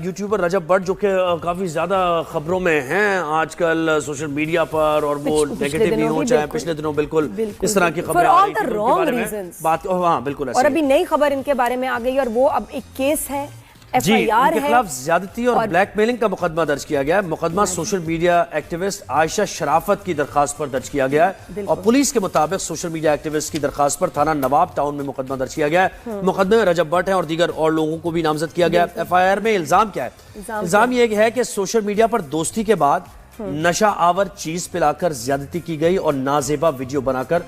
YouTuber Recep but جو کہ کافی زیادہ خبروں میں ہیں آج کل سوشل میڈیا پر، اور وہ نیگیٹو بھی ہوں چاہے پچھلے دنوں بالکل اس طرح کی خبریں آ رہی تھیں بات، ہاں بالکل ایسے، اور ابھی نئی خبر ان کے بارے میں آ گئی اور وہ اب ایک کیس ہے، جی ان کے خلاف زیادتی اور بلیک میلنگ کا مقدمہ درج کیا گیا ہے۔ مقدمہ سوشل میڈیا ایکٹیوسٹ عائشہ شرافت کی درخواست پر درج کیا گیا ہے، اور پولیس کے مطابق سوشل میڈیا ایکٹیوسٹ کی درخواست پر تھانہ نواب ٹاؤن میں مقدمہ درج کیا گیا ہے۔ مقدمے میں رجب بٹ ہیں اور دیگر اور لوگوں کو بھی نامزد کیا گیا ہے۔ ایف آئی آر میں الزام کیا ہے؟ الزام یہ ہے کہ سوشل میڈیا پر دوستی کے بعد نشہ آور چیز پلا کر زیادتی کی گئی اور نازیبا ویڈیو بنا کر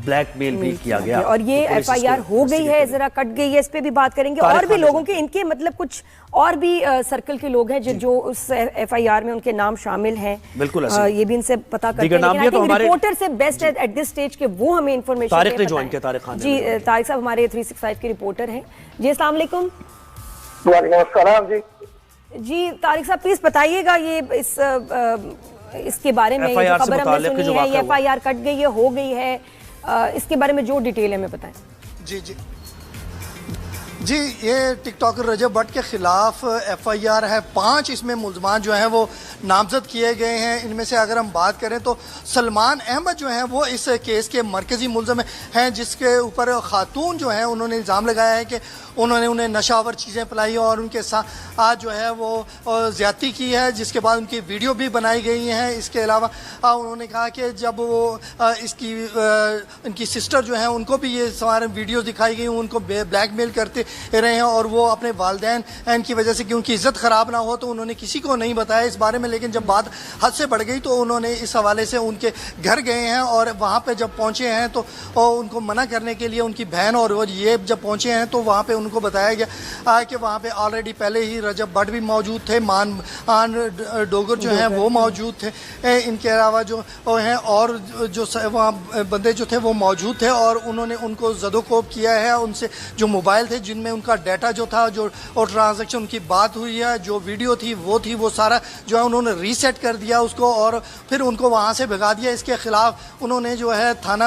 بلیک میل بھی کیا گیا، اور یہ ایف آئی آر ہو گئی ہے، ذرا کٹ گئی ہے، اس پہ بھی بات کریں گے۔ اور بھی لوگوں کے ان کے مطلب کچھ اور بھی سرکل کے لوگ ہیں جو اس ایف آئی آر میں ان کے نام شامل ہیں، بالکل ایسے یہ بھی ان سے پتا کرتے ہیں، لیکن رپورٹر سے بیسٹ ایٹ دس سٹیج کہ وہ ہمیں انفارمیشن طارق نے جوائن کیا، طارق خان جی طارق صاحب ہمارے 365 کے رپورٹر ہیں۔ جی السلام علیکم۔ وعلیکم السلام۔ جی طارق صاحب پلیز بتائیے گا یہ اس کے بارے میں جو خبر ہم نے سنی ہے، یہ ایف آئی آر کٹ گئی ہے، ہو گئی ہے، اس کے بارے میں جو ڈیٹیل ہے ہمیں بتائیں۔ جی یہ ٹک ٹاکر رجب بٹ کے خلاف ایف آئی آر ہے، 5 اس میں ملزمان جو ہیں وہ نامزد کیے گئے ہیں۔ ان میں سے اگر ہم بات کریں تو سلمان احمد جو ہیں وہ اس کیس کے مرکزی ملزم ہیں، جس کے اوپر خاتون جو ہیں انہوں نے الزام لگایا ہے کہ انہوں نے انہیں نشہ آور چیزیں پلائی اور ان کے ساتھ جو ہے وہ زیادتی کی ہے، جس کے بعد ان کی ویڈیو بھی بنائی گئی ہیں۔ اس کے علاوہ انہوں نے کہا کہ جب وہ ان کی سسٹر جو ہیں ان کو بھی یہ سارے ویڈیوز دکھائی گئی، ان کو بلیک میل کرتے رہے ہیں، اور وہ اپنے والدین کی وجہ سے کہ ان کی عزت خراب نہ ہو تو انہوں نے کسی کو نہیں بتایا اس بارے میں۔ لیکن جب بات حد سے بڑھ گئی تو انہوں نے اس حوالے سے ان کے گھر گئے ہیں، اور وہاں پہ جب پہنچے ہیں تو ان کو منع کرنے کے لیے ان کی بہن اور یہ جب پہنچے ہیں تو وہاں پہ ان کو بتایا گیا کہ وہاں پہ آلریڈی پہلے ہی رجب بٹ بھی موجود تھے، مان ڈوگر جو ہیں وہ موجود تھے، ان کے علاوہ جو ہیں اور جو وہاں بندے جو تھے وہ موجود تھے، اور انہوں نے ان کو زد و کوب کیا ہے، ان سے جو موبائل تھے جن میں ان کا ڈیٹا جو تھا جو اور ٹرانزیکشن کی بات ہوئی ہے، جو ویڈیو تھی وہ سارا جو ہے انہوں نے ریسیٹ کر دیا اس کو، اور پھر ان کو وہاں سے بھگا دیا۔ اس کے خلاف انہوں نے جو ہے تھانہ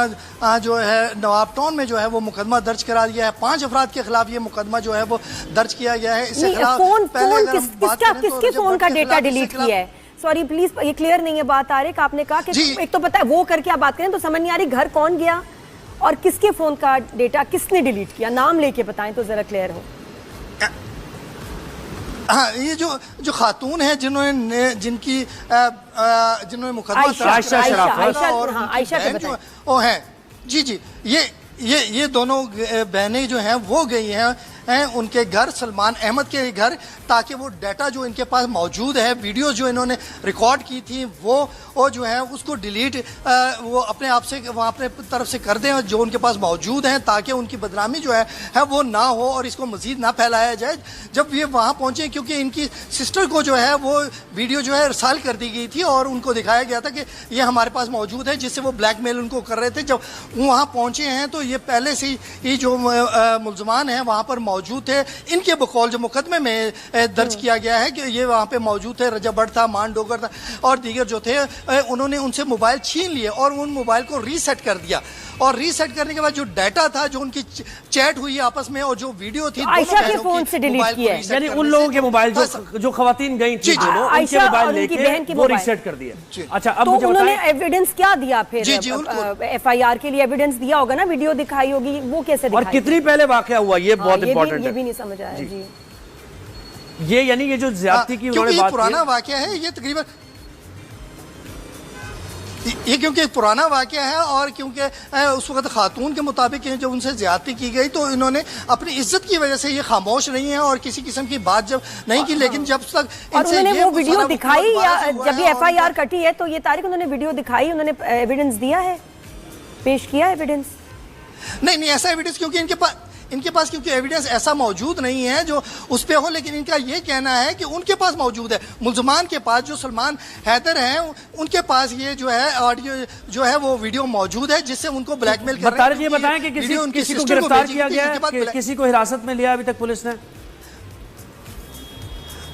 جو ہے نواب ٹاؤن میں جو ہے وہ مقدمہ درج کرا دیا ہے۔ 5 افراد کے خلاف یہ مقدمہ جو ہے وہ درج کیا گیا ہے۔ اس کے خلاف کس کے فون کا ڈیٹا ڈیلیٹ کیا ہے؟ سوری پلیز یہ کلیئر نہیں ہے بات طارق، آپ نے کہا کہ ایک تو پتہ ہے وہ کر کے آپ بات کریں تو سمجھ نہیں آ رہی گھر کون گیا اور کس کے فون کا ڈیٹا کس نے ڈیلیٹ کیا، نام لے کے بتائیں تو ذرا کلیئر ہو۔ ہاں یہ جو خاتون ہیں جنہوں نے مقدمہ عائشہ وہ ہیں، جی یہ دونوں بہنیں جو ہیں وہ گئی ہیں ان کے گھر، سلمان احمد کے گھر، تاکہ وہ ڈیٹا جو ان کے پاس موجود ہے، ویڈیوز جو انہوں نے ریکارڈ کی تھی وہ جو ہے اس کو ڈیلیٹ وہ اپنے آپ سے وہاں اپنے طرف سے کر دیں جو ان کے پاس موجود ہیں، تاکہ ان کی بدنامی جو ہے وہ نہ ہو اور اس کو مزید نہ پھیلایا جائے۔ جب یہ وہاں پہنچے کیونکہ ان کی سسٹر کو جو ہے وہ ویڈیو جو ہے ارسال کر دی گئی تھی اور ان کو دکھایا گیا تھا کہ یہ ہمارے پاس موجود ہے، جس سے وہ بلیک میل ان کو کر رہے تھے۔ جب وہاں پہنچے ہیں تو یہ پہلے سے ہی جو ملزمان ہیں وہاں پر موجود تھے، ان کے بقول جو مقدمے میں درج کیا گیا ہے کہ یہ وہاں پہ موجود تھے، رجب بٹ تھا، مان ڈوگر تھا اور دیگر جو تھے، انہوں نے ان سے موبائل چھین لیے اور ان موبائل کو ریسیٹ کر دیا، اور ریسیٹ کرنے کے بعد جو ڈیٹا تھا، جو ان کی چیٹ ہوئی آپس میں اور جو ویڈیو تھی، عائشہ کے فون سے ڈیلیٹ کیا ہے، یعنی ان لوگوں کے موبائل جو خواتین گئی تھی دونوں، ان کے موبائل لے کے وہ ریسیٹ کر دیا۔ اچھا اب تو انہوں نے ایویڈنس کیا دیا پھر ایف آئی آر کے لیے؟ ایویڈنس دیا ہوگا نا، ویڈیو دکھائی ہوگی، وہ کیسے دکھائی؟ اور کتنی پہلے واقعہ ہوا یہ بہت امپورٹنٹ ہے، یہ بھی نہیں سمجھ آیا۔ جی یہ یعنی یہ جو زیادتی کی انہوں نے بات کی، پرانا واقعہ ہے یہ تقریباً، یہ کیونکہ پرانا واقعہ ہے اور کیونکہ اس وقت خاتون کے مطابق جب ان سے زیادتی کی گئی تو انہوں نے اپنی عزت کی وجہ سے یہ خاموش نہیں ہیں اور کسی قسم کی بات جب نہیں کی، لیکن جب تک اور انہوں نے وہ ویڈیو دکھائی یا جب یہ ایف آئی آر کٹی ہے تو یہ طارق انہوں نے ویڈیو دکھائی، انہوں نے ایویڈنس دیا ہے، پیش کیا ایویڈنس؟ نہیں ایسا ایویڈنس کیونکہ ان کے پاس کیونکہ ایویڈنس ایسا موجود نہیں ہے جو اس پہ ہو، لیکن ان کا یہ کہنا ہے کہ ان کے پاس موجود ہے، ملزمان کے پاس جو سلمان حیدر ہیں ان کے پاس یہ جو ہے آڈیو جو ہے وہ ویڈیو موجود ہے جس سے ان کو بلیک میل کر رہے ہیں۔ یہ بتائیں کہ کسی کو گرفتار کیا گیا ہے، کسی کو حراست میں لیا ابھی تک پولیس نے؟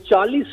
40